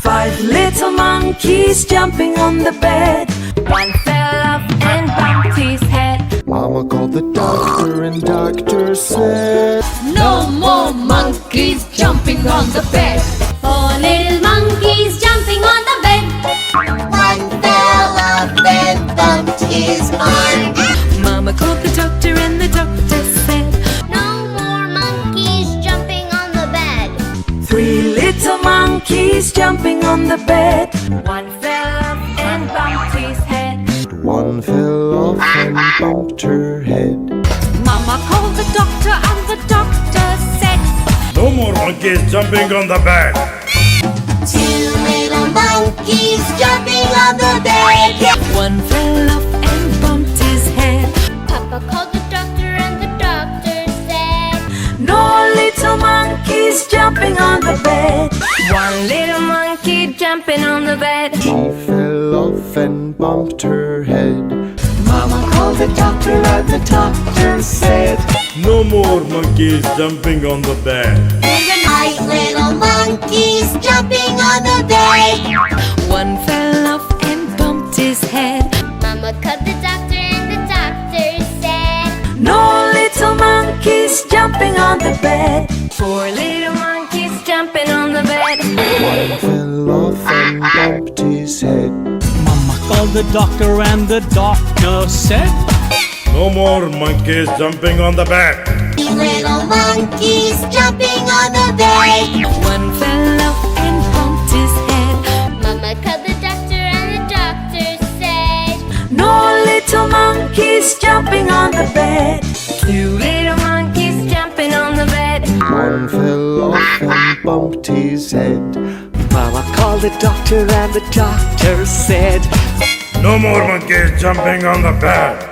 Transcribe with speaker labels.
Speaker 1: 5 little monkeys jumping on the bed.
Speaker 2: One fell off and bumped his head.
Speaker 3: Mama called the doctor and doctor said,
Speaker 2: No more monkeys jumping on the bed. 4 little monkeys jumping on the bed.
Speaker 4: One fell off and bumped his arm.
Speaker 1: Mama called the doctor and the doctor said,
Speaker 4: No more monkeys jumping on the bed.
Speaker 1: 3 little monkeys jumping on the bed.
Speaker 2: One fell off and bumped his head.
Speaker 3: one fell off and bumped her head.
Speaker 2: Mama called the doctor and the doctor said,
Speaker 5: No more monkeys jumping on the bed.
Speaker 4: 2 little monkeys jumping on the bed.
Speaker 1: 1 fell off and bumped his head.
Speaker 4: Papa called the doctor and the doctor said,
Speaker 1: No little monkeys jumping on the bed.
Speaker 2: 1 little monkey jumping on the bed.
Speaker 3: She fell off and bumped her head.
Speaker 1: Mama called the doctor and the doctor said,
Speaker 5: No more monkeys jumping on the bed.
Speaker 4: 5 little monkeys jumping on the bed.
Speaker 1: 1 fell off and bumped his head.
Speaker 4: Mama called the doctor and the doctor said,
Speaker 1: No little monkeys jumping on the bed.
Speaker 2: 4 little monkeys jumping on the bed.
Speaker 3: One fell off and bumped his head.
Speaker 6: Mama called the doctor and the doctor said,
Speaker 5: No more monkeys jumping on the bed.
Speaker 4: 3 little monkeys jumping on the bed.
Speaker 1: 1 fell off and bumped his head.
Speaker 4: Mama called the doctor and the doctor said,
Speaker 1: No little monkeys jumping on the bed.
Speaker 2: 2 little monkeys jumping on the bed.
Speaker 3: One fell off and bumped his head.
Speaker 7: Mama called the doctor and the doctor said,
Speaker 5: No more monkeys jumping on the bed.